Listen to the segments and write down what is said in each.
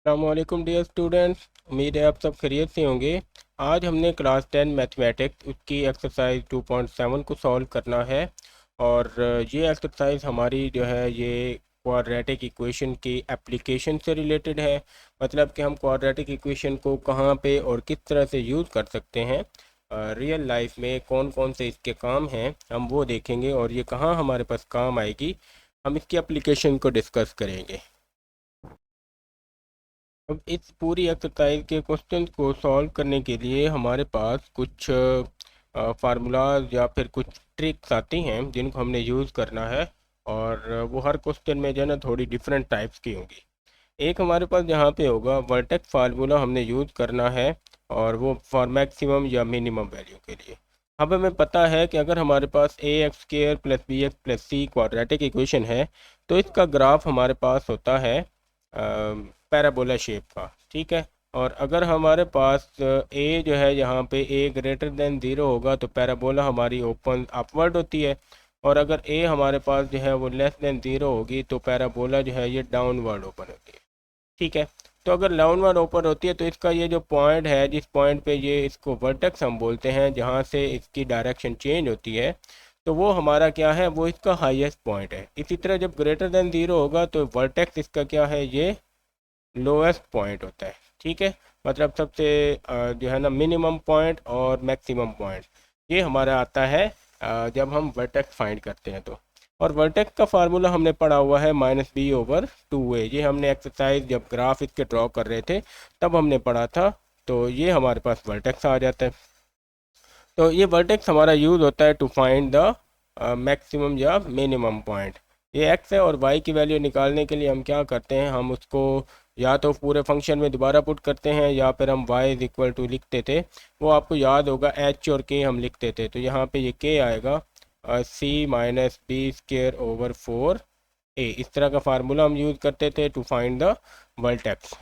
अस्सलामुअलैकुम dear students. उम्मीद है आप सब खैरियत से होंगे। आज हमने क्लास 10 मैथमेटिक्स उसकी एक्सरसाइज 2.7 को सॉल्व करना है। और ये एक्सरसाइज हमारी जो है ये क्वाड्रेटिक इक्वेशन की एप्लीकेशन से रिलेटेड है। मतलब कि हम क्वाड्रेटिक इक्वेशन को कहाँ पे और किस तरह से यूज़ कर सकते हैं रियल लाइफ में, कौन कौन से इसके काम हैं हम वो देखेंगे, और ये कहाँ हमारे पास काम आएगी हम इसकी एप्लीकेशन को डिस्कस करेंगे। अब इस पूरी एक्सरसाइज के क्वेश्चन को सॉल्व करने के लिए हमारे पास कुछ फार्मूलाज या फिर कुछ ट्रिक्स आती हैं जिनको हमने यूज़ करना है। और वो हर क्वेश्चन में जो है ना थोड़ी डिफरेंट टाइप्स की होंगी। एक हमारे पास यहाँ पे होगा वर्टेक्स फार्मूला हमने यूज़ करना है, और वो फॉर मैक्सिमम या मिनिमम वैल्यू के लिए। अब हमें पता है कि अगर हमारे पास a x square plus b x plus c quadratic equation है तो इसका ग्राफ हमारे पास होता है पैराबोला शेप का। ठीक है। और अगर हमारे पास ए जो है यहाँ पे ए ग्रेटर देन ज़ीरो होगा तो पैराबोला हमारी ओपन अपवर्ड होती है। और अगर ए हमारे पास जो है वो लेस देन ज़ीरो होगी तो पैराबोला जो है ये डाउनवर्ड ओपन होती है। ठीक है। तो अगर डाउनवर्ड ओपन होती है तो इसका ये जो पॉइंट है, जिस पॉइंट पे ये इसको वर्टेक्स हम बोलते हैं, जहाँ से इसकी डायरेक्शन चेंज होती है, तो वो हमारा क्या है, वो इसका हाईएस्ट पॉइंट है। इसी तरह जब ग्रेटर देन ज़ीरो होगा तो वर्टेक्स इसका क्या है, ये लोएस्ट पॉइंट होता है। ठीक है। मतलब सबसे जो है ना मिनिमम पॉइंट और मैक्सिमम पॉइंट ये हमारा आता है जब हम वर्टेक्स फाइंड करते हैं तो। और वर्टेक्स का फार्मूला हमने पढ़ा हुआ है -b/2a। ये हमने एक्सरसाइज जब ग्राफ इसके ड्रॉ कर रहे थे तब हमने पढ़ा था। तो ये हमारे पास वर्टेक्स आ जाता है। तो ये वर्टेक्स हमारा यूज़ होता है टू फाइंड द मैक्सिमम या मिनिमम पॉइंट। ये एक्स है, और वाई की वैल्यू निकालने के लिए हम क्या करते हैं, हम उसको या तो पूरे फंक्शन में दोबारा पुट करते हैं या फिर हम y इज इक्वल टू लिखते थे। वो आपको याद होगा h और k हम लिखते थे, तो यहाँ पे ये k आएगा c-b² / 4a। इस तरह का फार्मूला हम यूज़ करते थे टू फाइंड द वर्टेक्स।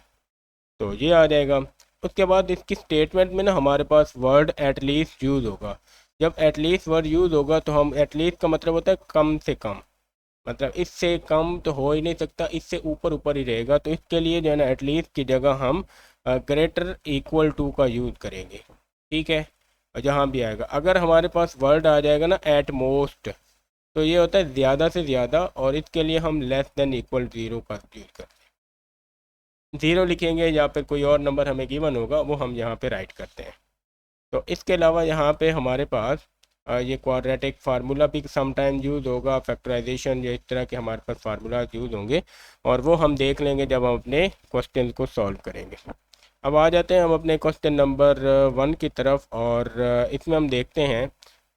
तो ये आ जाएगा। उसके बाद इसकी स्टेटमेंट में ना हमारे पास वर्ड एटलीस्ट यूज़ होगा। जब एटलीस्ट वर्ड यूज़ होगा तो हम एटलीस्ट का मतलब होता है कम से कम, मतलब इससे कम तो हो ही नहीं सकता, इससे ऊपर ऊपर ही रहेगा। तो इसके लिए जो है ना एटलीस्ट की जगह हम ग्रेटर इक्वल टू का यूज़ करेंगे। ठीक है। और जहाँ भी आएगा, अगर हमारे पास वर्ड आ जाएगा ना एट मोस्ट, तो ये होता है ज़्यादा से ज़्यादा, और इसके लिए हम लेस देन इक्वल ज़ीरो का यूज़ करते हैं। ज़ीरो लिखेंगे या फिर कोई और नंबर हमें गिवन होगा वो हम यहाँ पे राइट करते हैं। तो इसके अलावा यहाँ पे हमारे पास ये क्वाड्रेटिक फार्मूला भी समटाइम यूज़ होगा, फैक्टराइजेशन या इस तरह के हमारे पास फार्मूला यूज़ होंगे, और वो हम देख लेंगे जब हम अपने क्वेश्चन को सॉल्व करेंगे। अब आ जाते हैं हम अपने क्वेश्चन नंबर 1 की तरफ। और इसमें हम देखते हैं,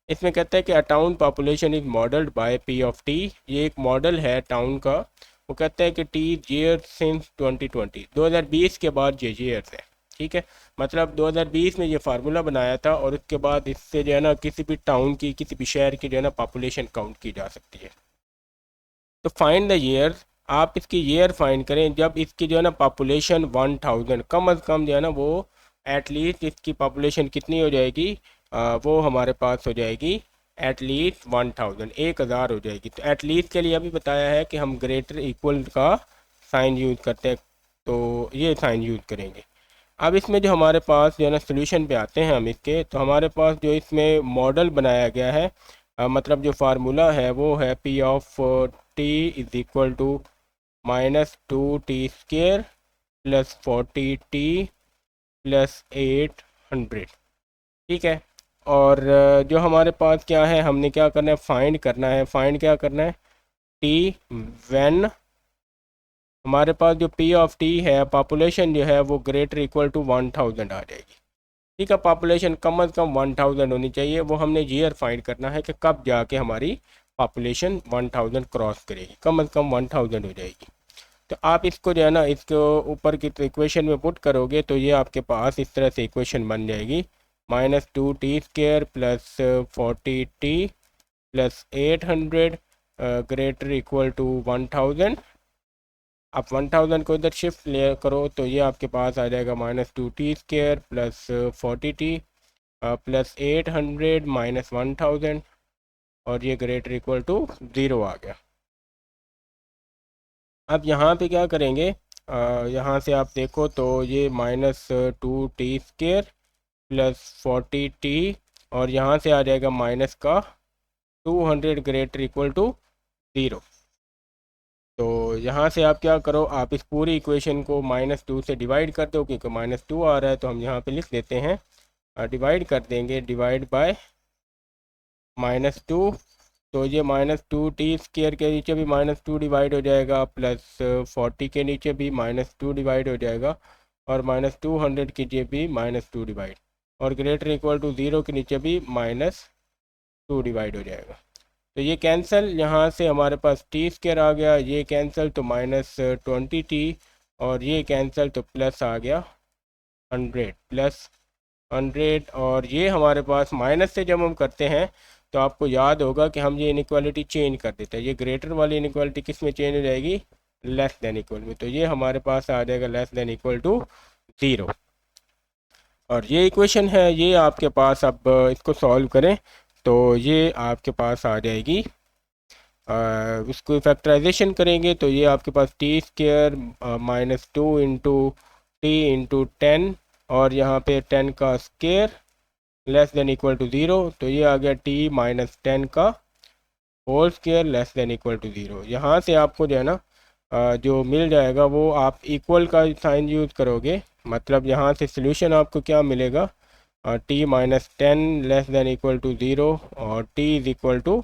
इसमें कहता है कि a town population is modelled by p(t)। ये एक मॉडल है टाउन का। वो कहता है कि टी ईयर सिंस 2020, 2020 के बाद ये ईयर्स है। ठीक है। मतलब 2020 में ये फार्मूला बनाया था, और उसके बाद इससे जो है ना किसी भी टाउन की, किसी भी शहर की जो है ना पॉपुलेशन काउंट की जा सकती है। तो फाइंड द ईयर, आप इसकी ईयर फाइंड करें जब इसकी जो है ना पॉपुलेशन 1000, कम अज़ कम जो है ना वो एटलीस्ट इसकी पॉपुलेशन कितनी हो जाएगी, वो हमारे पास हो जाएगी एटलीस्ट 1000, 1000 हो जाएगी। तो एटलीस्ट के लिए अभी बताया है कि हम ग्रेटर इक्वल का साइन यूज़ करते हैं, तो ये साइन यूज़ करेंगे। अब इसमें जो हमारे पास जो है ना सोल्यूशन पे आते हैं हम इसके, तो हमारे पास जो इसमें मॉडल बनाया गया है, मतलब जो फार्मूला है वो है p(t) is equal to -2t² + 40t + 800। ठीक है। और जो हमारे पास क्या है, हमने क्या करना है, फाइंड करना है। फाइंड क्या करना है, टी व्हेन हमारे पास जो p(t) है, पॉपुलेशन जो है वो ग्रेटर इक्वल टू 1000 आ जाएगी। ठीक है। पॉपुलेशन कम अज़ कम 1000 होनी चाहिए। वो हमने ईयर फाइंड करना है कि कब जाके हमारी पॉपुलेशन 1000 क्रॉस करेगी, कम अज़ कम 1000 हो जाएगी। तो आप इसको जो है ना इसको ऊपर की इक्वेशन में पुट करोगे तो ये आपके पास इस तरह से इक्वेशन बन जाएगी, -2t² + 40t + 800 greater equal to 1000। आप 1000 को इधर शिफ्ट ले करो तो ये आपके पास आ जाएगा -2t² + 40t + 800 -1000, और ये ग्रेटर इक्वल टू 0 आ गया। अब यहाँ पे क्या करेंगे, यहाँ से आप देखो तो ये -2t² प्लस 40t, और यहाँ से आ जाएगा माइनस का 200 ग्रेटर इक्वल टू 0। तो यहाँ से आप क्या करो, आप इस पूरी इक्वेशन को -2 से डिवाइड कर दो, क्योंकि -2 आ रहा है तो हम यहाँ पे लिख देते हैं, डिवाइड कर देंगे, डिवाइड बाय -2। तो ये -2t² के नीचे भी -2 डिवाइड हो जाएगा, प्लस 40 के नीचे भी -2 डिवाइड हो जाएगा, और -200 के नीचे भी -2 डिवाइड, और ग्रेटर इक्वल टू 0 के नीचे भी -2 डिवाइड हो जाएगा। तो ये कैंसिल, यहाँ से हमारे पास t² आ गया, ये कैंसिल तो -20t, और ये कैंसिल तो प्लस आ गया 100, प्लस 100। और ये हमारे पास माइनस से जब हम करते हैं तो आपको याद होगा कि हम ये इनइक्वालिटी चेंज कर देते हैं, ये ग्रेटर वाली इनइक्वालिटी किस में चेंज हो जाएगी, लेस देन इक्वल में। तो ये हमारे पास आ जाएगा लेस देन इक्वल टू 0। और ये इक्वेशन है, ये आपके पास, अब इसको सॉल्व करें तो ये आपके पास आ जाएगी, इसको फैक्टराइजेशन करेंगे तो ये आपके पास t² -2 इंटू टी इंटू 10, और यहाँ पे 10 का square less than equal to 0, तो ये आ गया t -10 का whole square less than equal to 0। यहाँ से आपको जो है ना जो मिल जाएगा वो आप इक्वल का साइन यूज़ करोगे, मतलब यहाँ से सोल्यूशन आपको क्या मिलेगा, t -10 less than equal to 0 और t इज़ इक्वल टू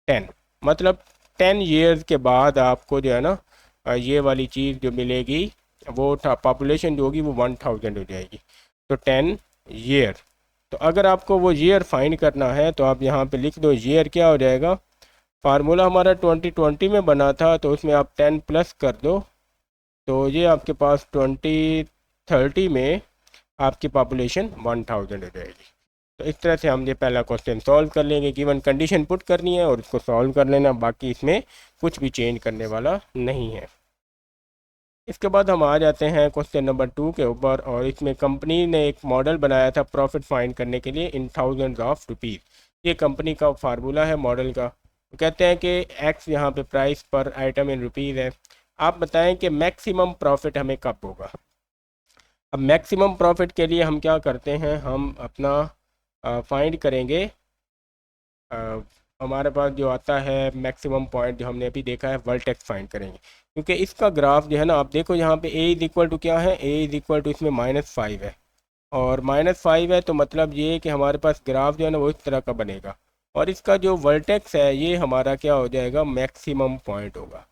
10, मतलब 10 ईयर्स के बाद आपको जो है ना ये वाली चीज़ जो मिलेगी, वो पॉपुलेशन जो होगी वो 1000 हो जाएगी। तो 10 ईयर, तो अगर आपको वो ईयर फाइंड करना है तो आप यहाँ पे लिख दो, ईयर क्या हो जाएगा, फार्मूला हमारा 2020 में बना था तो उसमें आप 10 प्लस कर दो, तो ये आपके पास 2030 में आपकी पॉपुलेशन 1000 हो जाएगी। तो इस तरह से हम ये पहला क्वेश्चन सॉल्व कर लेंगे, गिवन कंडीशन पुट करनी है और इसको सॉल्व कर लेना, बाकी इसमें कुछ भी चेंज करने वाला नहीं है। इसके बाद हम आ जाते हैं क्वेश्चन नंबर 2 के ऊपर, और इसमें कंपनी ने एक मॉडल बनाया था प्रॉफिट फाइंड करने के लिए इन थाउजेंड्स ऑफ रुपीज़। ये कंपनी का फार्मूला है मॉडल का। वो कहते हैं कि एक्स यहाँ पे प्राइस पर आइटम इन रुपीज़ है, आप बताएं कि मैक्सिमम प्रॉफिट हमें कब होगा। अब मैक्सिमम प्रॉफिट के लिए हम क्या करते हैं, हम अपना फाइंड करेंगे, हमारे पास जो आता है मैक्सिमम पॉइंट जो हमने अभी देखा है, वर्टेक्स फाइंड करेंगे, क्योंकि इसका ग्राफ जो है ना, आप देखो यहाँ पे a इज़ इक्वल टू क्या है, a इज़ इक्वल टू इसमें -5 है, और -5 है, तो मतलब ये है कि हमारे पास ग्राफ जो है ना वो इस तरह का बनेगा, और इसका जो वर्टेक्स है ये हमारा क्या हो जाएगा, मैक्सिमम पॉइंट होगा।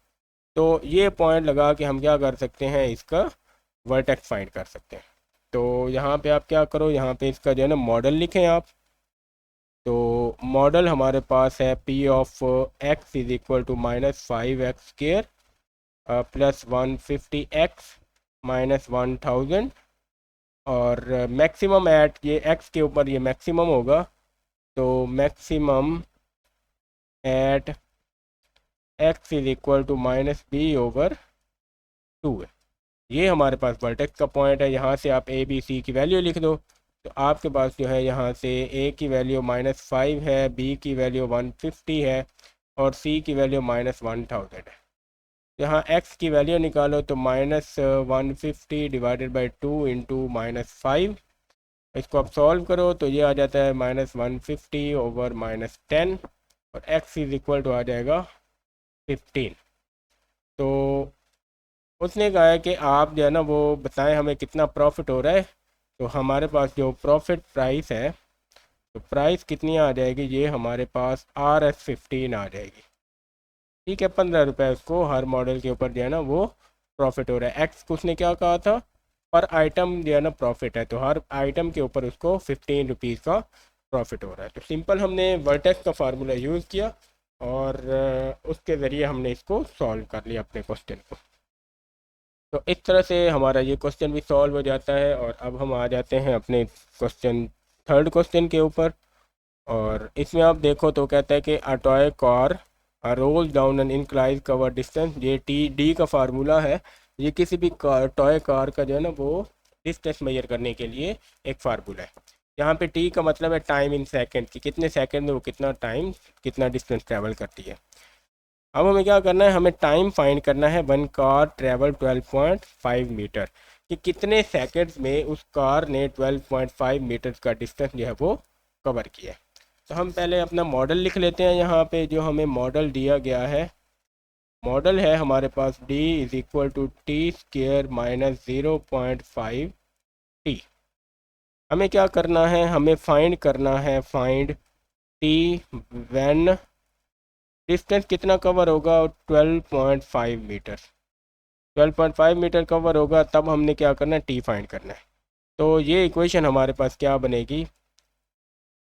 तो ये पॉइंट लगा के हम क्या कर सकते हैं, इसका वर्टेक्स फाइंड कर सकते हैं। तो यहाँ पे आप क्या करो, यहाँ पे इसका जो है ना मॉडल लिखें आप। तो मॉडल हमारे पास है p of x is equal to -5x² plus 150x minus 1000, और मैक्सिमम एट ये x के ऊपर ये मैक्सिमम होगा, तो maximum at x is equal to -b/2 है। ये हमारे पास वर्टेक्स का पॉइंट है। यहाँ से आप a b c की वैल्यू लिख दो, तो आपके पास जो है यहाँ से a की वैल्यू -5 है, b की वैल्यू 150 है, और c की वैल्यू -1000 है। यहाँ x की वैल्यू निकालो तो -150 डिवाइडेड बाई 2 इंटू -5, इसको आप सॉल्व करो तो ये आ जाता है -150 ओवर -10, और x इज़ इक्वल टू आ जाएगा 15। तो उसने कहा है कि आप जो है ना वो बताएं हमें कितना प्रॉफिट हो रहा है। तो हमारे पास जो प्रॉफिट प्राइस है, तो प्राइस कितनी आ जाएगी, ये हमारे पास RS15 आ जाएगी। ठीक है, 15 रुपये उसको हर मॉडल के ऊपर जो है ना वो प्रॉफिट हो रहा है। एक्स को उसने क्या कहा था, पर आइटम जो है ना प्रॉफिट है, तो हर आइटम के ऊपर उसको 15 रुपीज़ का प्रॉफिट हो रहा है। तो सिंपल हमने वर्टेक्स का फार्मूला यूज़ किया, और उसके ज़रिए हमने इसको सॉल्व कर लिया अपने क्वेश्चन को। तो इस तरह से हमारा ये क्वेश्चन भी सॉल्व हो जाता है। और अब हम आ जाते हैं अपने क्वेश्चन थर्ड क्वेश्चन के ऊपर, और इसमें आप देखो तो कहता है कि a toy car roll down an inclines cover distance, ये डी का फार्मूला है। ये किसी भी टॉय कार का जो है ना वो डिस्टेंस मेजर करने के लिए एक फार्मूला है। यहाँ पे टी का मतलब है टाइम इन सेकंड, कि कितने सेकंड में वो कितना टाइम कितना डिस्टेंस ट्रैवल करती है। अब हमें क्या करना है, हमें टाइम फाइंड करना है। वन कार ट्रेवल 12.5 मीटर, कि कितने सेकंड्स में उस कार ने 12.5 मीटर का डिस्टेंस जो है वो कवर किया है। तो हम पहले अपना मॉडल लिख लेते हैं। यहाँ पे जो हमें मॉडल दिया गया है, मॉडल है हमारे पास d is equal to T square minus 0.5 T. हमें क्या करना है, हमें फाइंड करना है, फाइंड टी व्हेन डिस्टेंस कितना कवर होगा, 12.5 मीटर। 12.5 मीटर कवर होगा तब हमने क्या करना है, टी फाइंड करना है। तो ये इक्वेशन हमारे पास क्या बनेगी,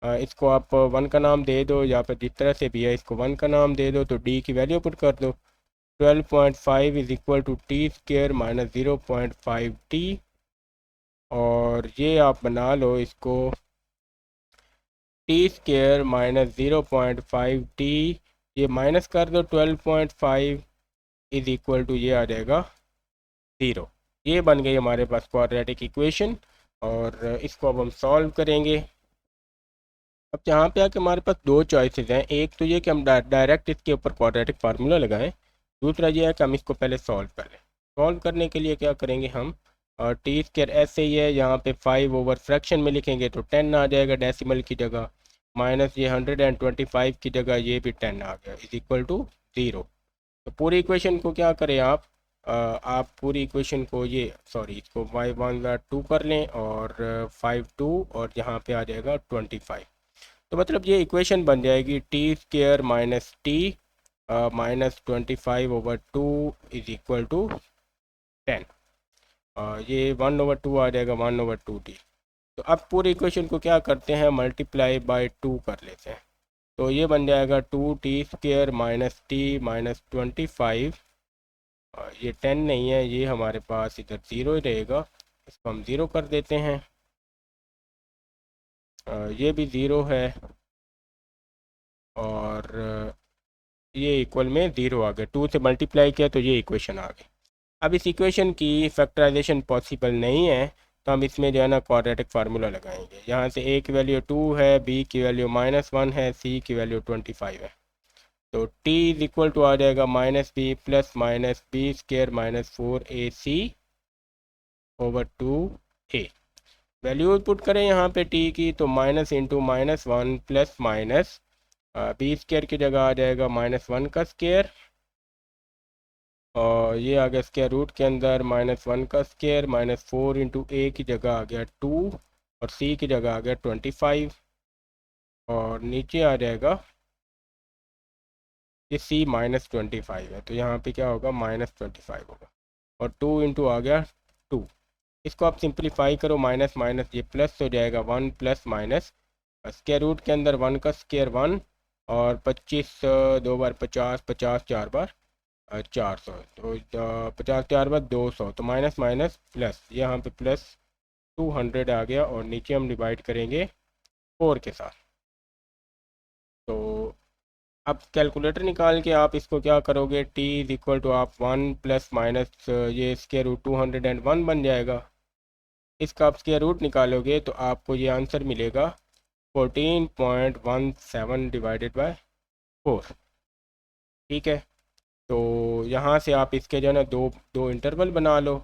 इसको आप वन का नाम दे दो, या फिर जिस तरह से भी है इसको वन का नाम दे दो। तो डी की वैल्यू पुट कर दो, 12.5 is equal to T square minus 0.5 T. और ये आप बना लो इसको, टी स्क्र माइनस 0.5 टी, ये माइनस कर दो 12.5 इज इक्वल टू, ये आ जाएगा 0। ये बन गई हमारे पास क्वाड्रेटिक इक्वेशन। और इसको अब हम सॉल्व करेंगे। अब यहाँ पे आके हमारे पास दो चॉइसेस हैं, एक तो ये कि हम डायरेक्ट इसके ऊपर क्वाड्रेटिक फार्मूला लगाएं, दूसरा ये है कि हम इसको पहले सॉल्व कर लें। सॉल्व करने के लिए क्या करेंगे हम, और टी स्क्र ऐसे ही है, यहाँ पे 5 ओवर फ्रैक्शन में लिखेंगे तो 10 आ जाएगा डेसिमल की जगह, माइनस ये 125 की जगह ये भी 10 आ गया, इज इक्वल टू 0। तो पूरी इक्वेशन को क्या करें आप पूरी इक्वेशन को, ये सॉरी इसको y1 2 कर लें, और 5 2, और यहाँ पे आ जाएगा 25। तो मतलब ये इक्वेशन बन जाएगी T square minus T minus 25 over 2 is equal to 10। ये 1 ओवर 2 आ जाएगा, 1 ओवर 2 टी। तो अब पूरी इक्वेशन को क्या करते हैं, मल्टीप्लाई बाय 2 कर लेते हैं। तो ये बन जाएगा 2 T square minus T minus 25। ये 10 नहीं है, ये हमारे पास इधर 0 ही रहेगा, इसको हम 0 कर देते हैं। ये भी 0 है, और ये इक्वल में 0 आ गया, 2 से मल्टीप्लाई किया तो ये इक्वेशन आ गई। अब इस इक्वेशन की फैक्टराइजेशन पॉसिबल नहीं है, तो हम इसमें जो है ना क्वाड्रेटिक फार्मूला लगाएंगे। यहाँ से ए की वैल्यू 2 है, बी की वैल्यू -1 है, सी की वैल्यू 25 है। तो t इज इक्वल टू आ जाएगा minus b plus minus b square minus 4ac over 2a। Values put करें यहाँ पे t की, तो minus into -1 plus minus b square की जगह आ जाएगा -1 का स्क्र, और ये आ गया स्क्वायर रूट के अंदर -1 का स्क्वायर, -4 इंटू ए की जगह आ गया 2, और सी की जगह आ गया 25, और नीचे आ जाएगा ये सी -25 है, तो यहाँ पे क्या होगा, -25 होगा, और 2 इंटू आ गया 2। इसको आप सिंप्लीफाई करो, माइनस माइनस ये प्लस हो जाएगा, 1 प्लस माइनस स्क्वायर रूट के अंदर 1 का स्क्वायर 1, और 25 2 बार 50, 50 4 बार 400, तो 50 4 बार 200, तो माइनस माइनस प्लस, यहाँ पे प्लस 200 आ गया, और नीचे हम डिवाइड करेंगे 4 के साथ। तो अब कैलकुलेटर निकाल के आप इसको क्या करोगे, t इज इक्वल टू आप 1 प्लस माइनस ये स्क्वायर रूट 201 बन जाएगा। इसका आप स्क्वायर रूट निकालोगे तो आपको ये आंसर मिलेगा 14.17 डिवाइडेड बाय 4। ठीक है, तो यहाँ से आप इसके जो है ना दो दो इंटरवल बना लो।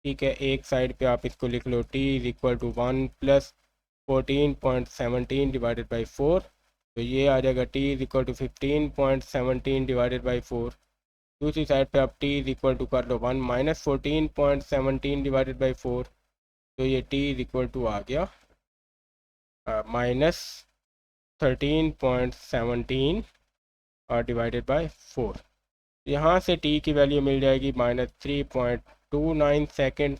ठीक है, एक साइड पे आप इसको लिख लो t is equal to 1 plus 14.17 divided by 4, तो ये आ जाएगा t is equal to 15.17 divided by 4। दूसरी साइड पे आप t इज इक्वल टू कर लो 1 माइनस 14.17 डिवाइडेड बाई 4, तो ये t इज इक्वल टू आ गया -13.17 डिवाइडेड बाई 4। यहाँ से t की वैल्यू मिल जाएगी -3.29 सेकेंड,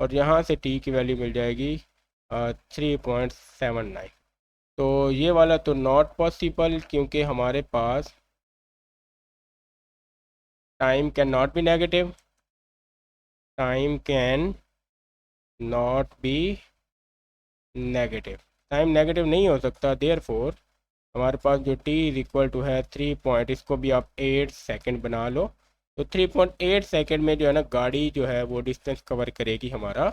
और यहाँ से t की वैल्यू मिल जाएगी 3.79। तो ये वाला तो नॉट पॉसिबल, क्योंकि हमारे पास time can not be negative, time can not be negative, time negative नहीं हो सकता। देयरफॉर हमारे पास जो t इज इक्वल टू है 3 पॉइंट, इसको भी आप 8 सेकेंड बना लो, तो 3.8 सेकेंड में जो है ना गाड़ी जो है वो डिस्टेंस कवर करेगी हमारा,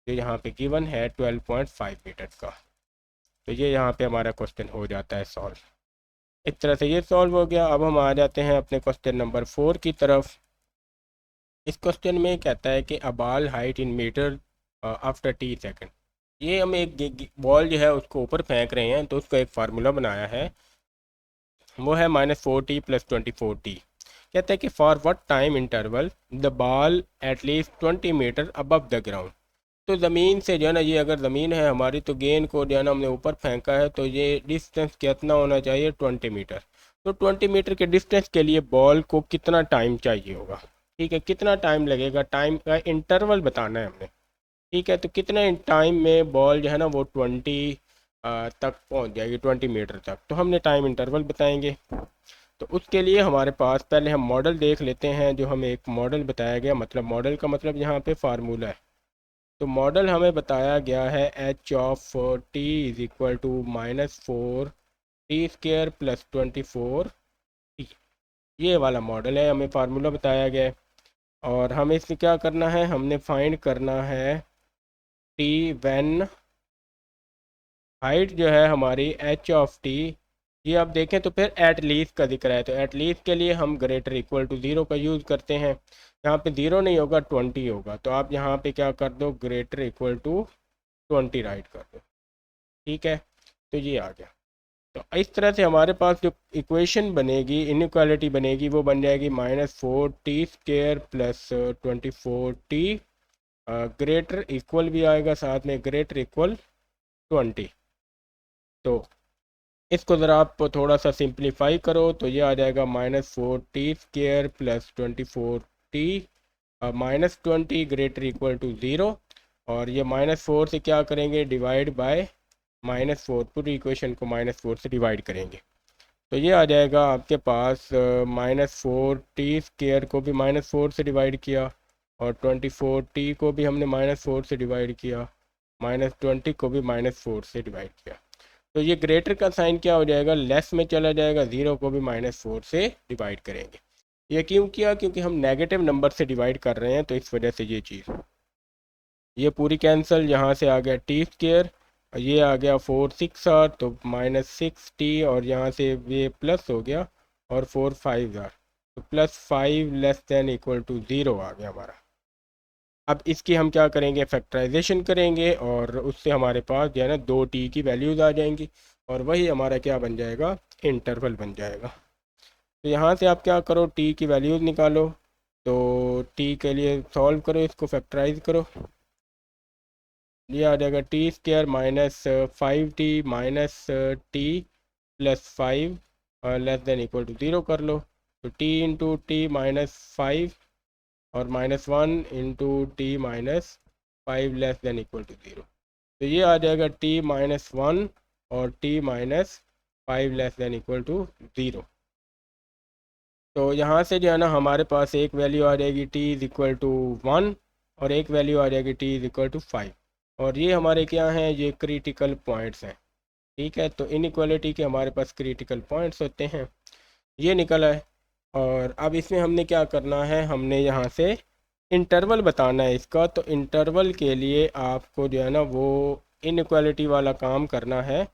जो यहाँ पे गिवन है 12.5 मीटर का। तो ये यहाँ पे हमारा क्वेश्चन हो जाता है सॉल्व। इस तरह से ये सॉल्व हो गया। अब हम आ जाते हैं अपने क्वेश्चन नंबर 4 की तरफ। इस क्वेश्चन में कहता है कि a ball height in meter after t second. ये हम एक बॉल जो है उसको ऊपर फेंक रहे हैं, तो उसका एक फार्मूला बनाया है, वो है -4t + 24t। कहता है कि for what time interval the ball at least 20 meter above the ground. तो ज़मीन से जो है ना, ये अगर ज़मीन है हमारी, तो गेंद को जो है ना हमने ऊपर फेंका है, तो ये डिस्टेंस कितना होना चाहिए, 20 मीटर। तो 20 मीटर के डिस्टेंस के लिए बॉल को कितना टाइम चाहिए होगा, ठीक है, कितना टाइम लगेगा, टाइम का इंटरवल बताना है हमने। ठीक है, तो कितने टाइम में बॉल जो है ना वो 20 तक पहुंच जाएगी, 20 मीटर तक, तो हमने टाइम इंटरवल बताएंगे। तो उसके लिए हमारे पास पहले हम मॉडल देख लेते हैं, जो हमें एक मॉडल बताया गया, मतलब मॉडल का मतलब यहाँ पे फार्मूला है। तो मॉडल हमें बताया गया है h(t)=-4t² + 24t। ये वाला मॉडल है, हमें फार्मूला बताया गया है। और हमें इसमें क्या करना है, हमने फाइंड करना है टी व्हेन हाइट जो है हमारी h(t). ये आप देखें तो फिर एट लीस्ट का जिक्र है, तो एट लीस्ट के लिए हम >= 0 का यूज़ करते हैं। यहाँ पे 0 नहीं होगा, 20 होगा, तो आप यहाँ पे क्या कर दो, >20 राइट कर दो। ठीक है, तो ये आ गया। तो इस तरह से हमारे पास जो इक्वेशन बनेगी, इनइक्वालिटी बनेगी, वो बन जाएगी -4t² + 24t ग्रेटर इक्वल भी आएगा साथ में, >=20। तो इसको ज़रा आप थोड़ा सा सिंप्लीफाई करो, तो ये आ जाएगा -4t² + 24t -20 > 0। और ये -4 से क्या करेंगे, डिवाइड बाय -4, पूरी इक्वेशन को -4 से डिवाइड करेंगे। तो ये आ जाएगा आपके पास -4t² को भी -4 से डिवाइड किया, और 24t को भी हमने -4 से डिवाइड किया, -20 को भी -4 से डिवाइड किया। तो ये ग्रेटर का साइन क्या हो जाएगा, लेस में चला जाएगा, 0 को भी -4 से डिवाइड करेंगे। ये क्यों किया, क्योंकि हम नेगेटिव नंबर से डिवाइड कर रहे हैं, तो इस वजह से ये चीज़, ये पूरी कैंसिल, यहाँ से आ गया t², ये आ गया 4 6 r, तो -6t, और यहाँ से ये प्लस हो गया, और 4 5 r, तो +5 < 0 आ गया हमारा। अब इसकी हम क्या करेंगे, फैक्टराइजेशन करेंगे, और उससे हमारे पास जो है ना 2t की वैल्यूज़ आ जाएंगी, और वही हमारा क्या बन जाएगा, इंटरवल बन जाएगा। तो यहाँ से आप क्या करो, t की वैल्यूज़ निकालो। तो t के लिए सॉल्व करो, इसको फैक्टराइज करो, ये आ जाएगा t² -5t -t +5 < 0 कर लो। तो t × t -5 और -1 × t -5 < 0। तो ये आ जाएगा t -1 और t -5 < 0। तो यहाँ से जो है ना हमारे पास एक वैल्यू आ जाएगी t = 1, और एक वैल्यू आ जाएगी t = 5। और ये हमारे क्या हैं, ये क्रिटिकल पॉइंट्स हैं। ठीक है, तो इनइक्वालिटी के हमारे पास क्रिटिकल पॉइंट्स होते हैं, ये निकला है। और अब इसमें हमने क्या करना है, हमने यहाँ से इंटरवल बताना है इसका। तो इंटरवल के लिए आपको जो है ना वो इनइक्वालिटी वाला काम करना है।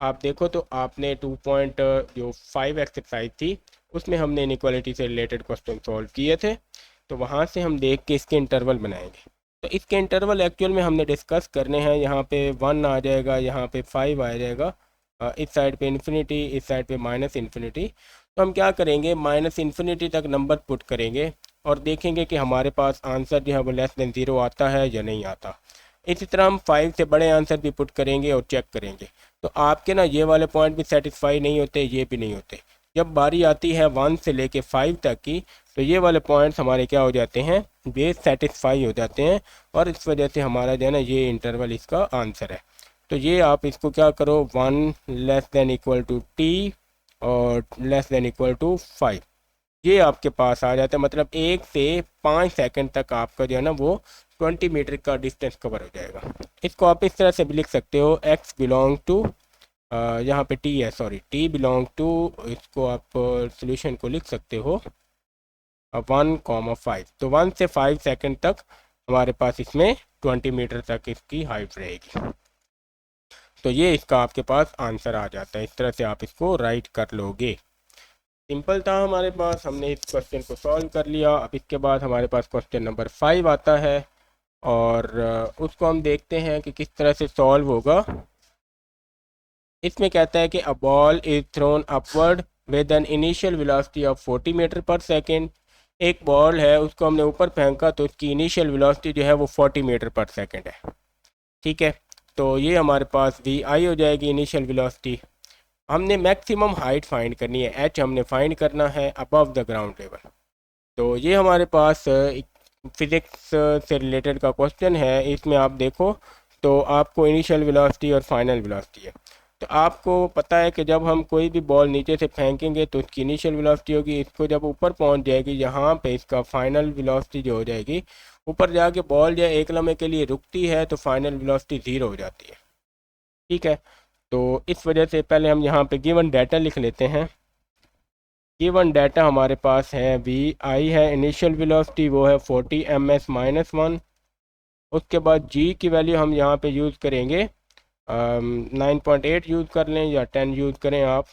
आप देखो तो आपने 2.5 एक्सरसाइज थी, उसमें हमने इनइक्वालिटी से रिलेटेड क्वेश्चन सॉल्व किए थे, तो वहाँ से हम देख के इसके इंटरवल बनाएंगे। तो इसके इंटरवल एक्चुअल में हमने डिस्कस करने हैं। यहाँ पे 1 आ जाएगा, यहाँ पे 5 आ जाएगा, इस साइड पे इन्फिनिटी, इस साइड पे -इन्फिनिटी। तो हम क्या करेंगे, -इन्फिनिटी तक नंबर पुट करेंगे, और देखेंगे कि हमारे पास आंसर जो है वो <0 आता है या नहीं आता। इसी तरह हम 5 से बड़े आंसर भी पुट करेंगे और चेक करेंगे। तो आपके ना ये वाले पॉइंट भी सेटिस्फाई नहीं होते, ये भी नहीं होते। जब बारी आती है 1 से लेके 5 तक की, तो ये वाले पॉइंट्स हमारे क्या हो जाते हैं, बेस सेटिस्फाई हो जाते हैं, और इस वजह से हमारा जो है ना ये इंटरवल इसका आंसर है। तो ये आप इसको क्या करो, 1 < t और < 5, ये आपके पास आ जाता है। मतलब 1 से 5 सेकंड तक आपका जो है ना वो 20 मीटर का डिस्टेंस कवर हो जाएगा। इसको आप इस तरह से भी लिख सकते हो, x बिलोंग टू, यहाँ पे t है, सॉरी, t बिलोंग टू, इसको आप सोल्यूशन को लिख सकते हो 1,5। तो 1 से 5 सेकंड तक हमारे पास इसमें 20 मीटर तक इसकी हाइट रहेगी। तो ये इसका आपके पास आंसर आ जाता है। इस तरह से आप इसको राइट कर लोगे। सिंपल था हमारे पास, हमने इस क्वेश्चन को सॉल्व कर लिया। अब इसके बाद हमारे पास क्वेश्चन नंबर 5 आता है और उसको हम देखते हैं कि किस तरह से सॉल्व होगा। इसमें कहता है कि a ball is thrown upward with an initial velocity of 40 meter per second. एक बॉल है, उसको हमने ऊपर फेंका तो उसकी इनिशियल वेलोसिटी जो है वो 40 मीटर पर सेकेंड है। ठीक है, तो ये हमारे पास वी आई हो जाएगी इनिशियल वेलोसिटी। हमने मैक्सिमम हाइट फाइंड करनी है, एच हमने फाइंड करना है अबव द ग्राउंड लेवल। तो ये हमारे पास फिज़िक्स से रिलेटेड का क्वेश्चन है। इसमें आप देखो तो आपको इनिशियल वेलोसिटी और फाइनल वेलोसिटी है। तो आपको पता है कि जब हम कोई भी बॉल नीचे से फेंकेंगे तो उसकी इनिशियल वेलोसिटी होगी, इसको जब ऊपर पहुंच जाएगी यहाँ पे इसका फाइनल वेलोसिटी जो हो जाएगी, ऊपर जाके बॉल जो एक लम्हे के लिए रुकती है तो फाइनल वेलोसिटी 0 हो जाती है। ठीक है, तो इस वजह से पहले हम यहाँ पे गिवन डाटा लिख लेते हैं। गिवन डाटा हमारे पास है वी आई है, इनिशियल वेलोसिटी वो है 40 ms-1। उसके बाद जी की वैल्यू हम यहाँ पे यूज़ करेंगे 9.8 यूज़ कर लें या 10 यूज़ करें आप।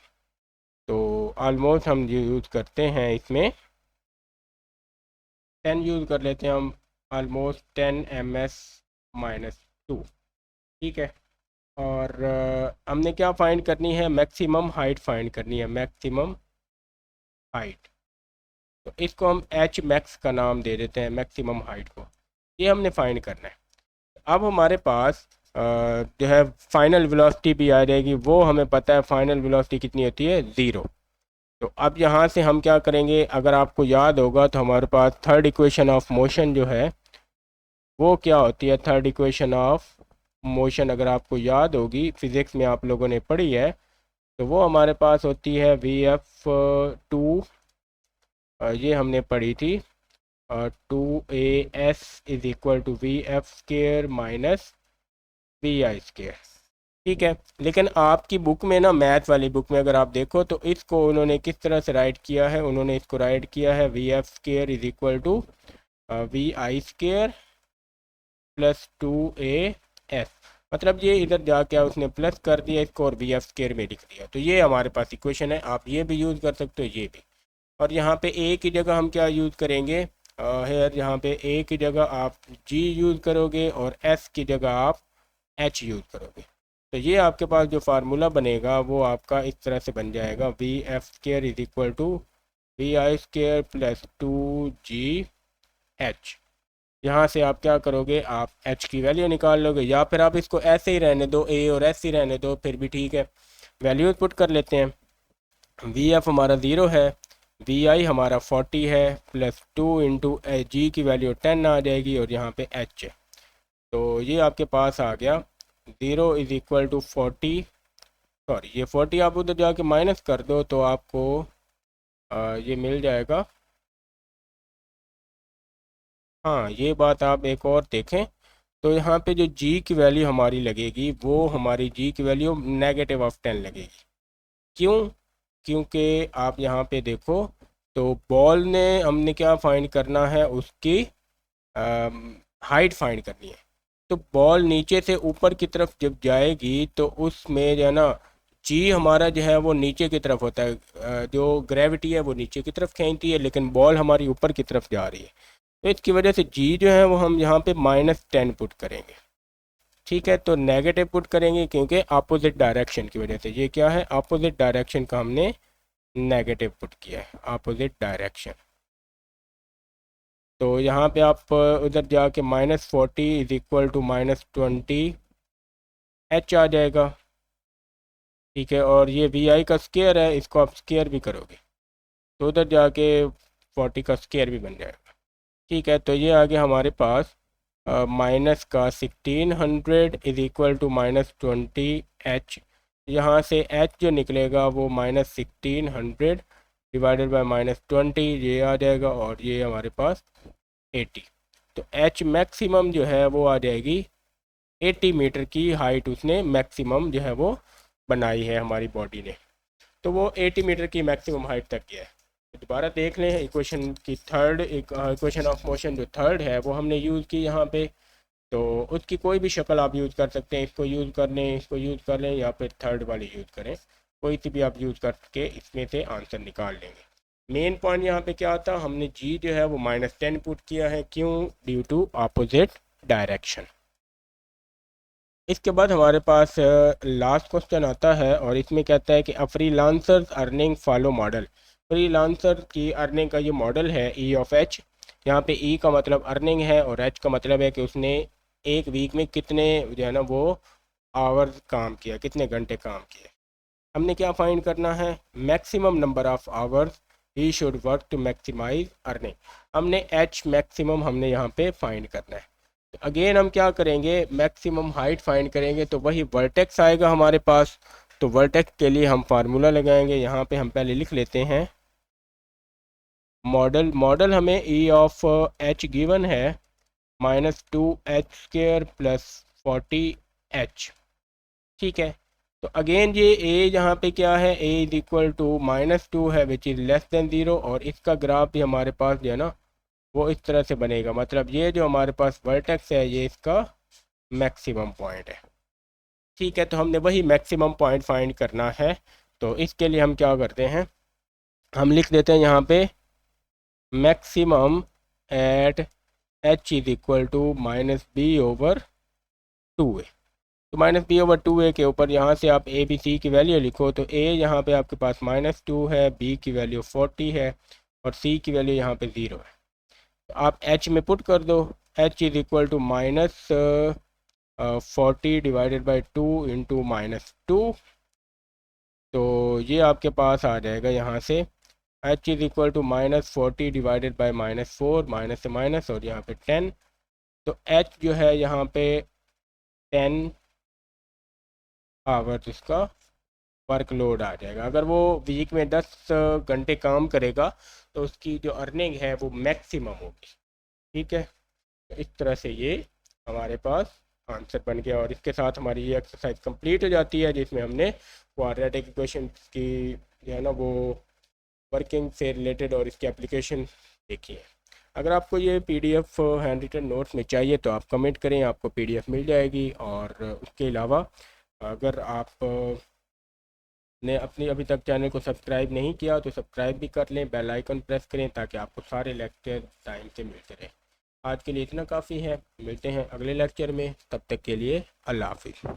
तो ऑलमोस्ट हम यूज़ करते हैं इसमें 10 यूज़ कर लेते हैं हम, ऑलमोस्ट 10 ms-2। ठीक है, और हमने क्या फाइंड करनी है, मैक्सिमम हाइट फाइंड करनी है, मैक्सिमम हाइट। तो इसको हम एच मैक्स का नाम दे देते हैं, मैक्सिमम हाइट को। ये हमने फाइंड करना है। अब हमारे पास जो है फाइनल वेलोसिटी भी आ जाएगी, वो हमें पता है फाइनल वेलोसिटी कितनी होती है, 0। तो अब यहाँ से हम क्या करेंगे, अगर आपको याद होगा तो हमारे पास थर्ड इक्वेशन ऑफ मोशन जो है वो क्या होती है, थर्ड इक्वेशन ऑफ मोशन अगर आपको याद होगी, फिज़िक्स में आप लोगों ने पढ़ी है, तो वो हमारे पास होती है Vf2, ये हमने पढ़ी थी, 2as is equal to Vf² minus Vi²। ठीक है, लेकिन आपकी बुक में ना, मैथ वाली बुक में अगर आप देखो तो इसको उन्होंने किस तरह से राइट किया है, उन्होंने इसको राइट किया है Vf² is equal to Vi² plus 2as। मतलब ये इधर जाके उसने प्लस कर दिया इसको और Vf² में लिख दिया। तो ये हमारे पास इक्वेशन है, आप ये भी यूज़ कर सकते हो, ये भी। और यहाँ पे ए की जगह हम क्या यूज़ करेंगे, हेयर यहाँ पे ए की जगह आप जी यूज़ करोगे और एस की जगह आप एच यूज़ करोगे। तो ये आपके पास जो फार्मूला बनेगा वो आपका इस तरह से बन जाएगा, Vf² is equal to Vi² plus 2GH। यहाँ से आप क्या करोगे, आप h की वैल्यू निकाल लोगे, या फिर आप इसको ऐसे ही रहने दो, a और s ही रहने दो, फिर भी ठीक है। वैल्यूज पुट कर लेते हैं। Vf हमारा 0 है, Vi हमारा 40 है, प्लस 2 इंटू जी की वैल्यू 10 आ जाएगी और यहाँ पे h है। तो ये आपके पास आ गया 0 इज इक्वल टू 40, सॉरी ये 40 आप उधर जाके माइनस कर दो तो आपको ये मिल जाएगा। हाँ, ये बात आप एक और देखें तो यहाँ पे जो g की वैल्यू हमारी लगेगी वो हमारी g की वैल्यू -10 लगेगी। क्यों? क्योंकि आप यहाँ पे देखो तो बॉल ने हमने क्या फाइंड करना है, उसकी हाइट फाइंड करनी है। तो बॉल नीचे से ऊपर की तरफ जब जाएगी तो उसमें जो है ना, जी हमारा जो है वो नीचे की तरफ होता है, जो ग्रेविटी है वो नीचे की तरफ खींचती है, लेकिन बॉल हमारी ऊपर की तरफ जा रही है। तो इसकी वजह से जी जो है वो हम यहाँ पे -10 पुट करेंगे। ठीक है, तो नेगेटिव पुट करेंगे क्योंकि अपोजिट डायरेक्शन की वजह से। ये क्या है, अपोजिट डायरेक्शन का हमने नेगेटिव पुट किया है, अपोजिट डायरेक्शन। तो यहाँ पे आप उधर जाके -40 इज इक्वल टू -20 h आ जाएगा। ठीक है, और ये Vi का स्केयर है, इसको आप स्केयर भी करोगे तो उधर जाके 40 का स्केयर भी बन जाएगा। ठीक है, तो ये आ गया हमारे पास माइनस का 1600 इज इक्वल टू -20h। यहाँ से h जो निकलेगा वो -1600 डिवाइडेड बाय -20, ये आ जाएगा, और ये हमारे पास 80। तो h मैक्सिमम जो है वो आ जाएगी 80 मीटर की हाइट, उसने मैक्सिमम जो है वो बनाई है हमारी बॉडी ने। तो वो 80 मीटर की मैक्सिमम हाइट तक गया है। तो दोबारा देख लें, इक्वेशन की थर्ड इक्वेशन ऑफ मोशन जो थर्ड है वो हमने यूज़ की यहाँ पे। तो उसकी कोई भी शक्ल आप यूज़ कर सकते हैं, इसको यूज़ कर लें, इसको यूज़ कर लें, या फिर थर्ड वाली यूज़ करें, कोई सी भी आप यूज़ करके इसमें से आंसर निकाल लेंगे। मेन पॉइंट यहाँ पे क्या आता, हमने जी जो है वो -10 पुट किया है, क्यों, ड्यू टू अपोजिट डायरेक्शन। इसके बाद हमारे पास लास्ट क्वेश्चन आता है और इसमें कहता है कि a freelancers earning follow model. Freelancer की अर्निंग का ये मॉडल है ई ऑफ एच। यहाँ पे ई का मतलब अर्निंग है और एच का मतलब है कि उसने एक वीक में कितने जो है ना वो आवर्स काम किया, कितने घंटे काम किए। हमने क्या फाइंड करना है, maximum number of hours he should work to maximize earning. हमने एच मैक्सिमम हमने यहाँ पे फाइंड करना है। अगेन हम क्या करेंगे, मैक्सिमम हाइट फाइंड करेंगे, तो वही वर्टेक्स आएगा हमारे पास। तो वर्टेक्स के लिए हम फार्मूला लगाएंगे, यहाँ पे हम पहले लिख लेते हैं मॉडल हमें ई ऑफ एच गिवन है -2h² + 40h। ठीक है, तो अगेन ये ए यहाँ पे क्या है, ए इज इक्वल टू -2 है विच इज़ लेस देन 0, और इसका ग्राफ भी हमारे पास जो है ना वो इस तरह से बनेगा। मतलब ये जो हमारे पास वर्टेक्स है ये इसका मैक्सिमम पॉइंट है। ठीक है, तो हमने वही मैक्सिमम पॉइंट फाइंड करना है। तो इसके लिए हम क्या करते हैं, हम लिख देते हैं यहाँ पे maximum at h is equal to -b/2a। तो -b/2a के ऊपर यहाँ से आप ए बी सी की वैल्यू लिखो। तो ए यहाँ पे आपके पास -2 है, बी की वैल्यू 40 है और सी की वैल्यू यहाँ पे 0 है। तो आप एच में पुट कर दो, h is equal to -40/2 into -2। तो ये आपके पास आ जाएगा यहाँ से h is equal to -40/-4, minus से माइनस और यहाँ पे 10। तो एच जो है यहाँ पे 10 आवर्स इसका वर्कलोड आ जाएगा। अगर वो वीक में 10 घंटे काम करेगा तो उसकी जो अर्निंग है वो मैक्सिमम होगी। ठीक है, तो इस तरह से ये हमारे पास आंसर बन गया और इसके साथ हमारी ये एक्सरसाइज कंप्लीट हो जाती है, जिसमें हमने क्वाड्रेटिक इक्वेशन की जो है ना वो वर्किंग से रिलेटेड और इसकी एप्लीकेशन देखी है। अगर आपको ये पीडीएफ हैंड रिटन नोट्स में चाहिए तो आप कमेंट करें, आपको पीडीएफ मिल जाएगी। और उसके अलावा अगर आप ने अपनी अभी तक चैनल को सब्सक्राइब नहीं किया तो सब्सक्राइब भी कर लें, बेल आइकन प्रेस करें ताकि आपको सारे लेक्चर टाइम से मिलते रहें। आज के लिए इतना काफ़ी है, मिलते हैं अगले लेक्चर में, तब तक के लिए अल्लाह हाफिज़।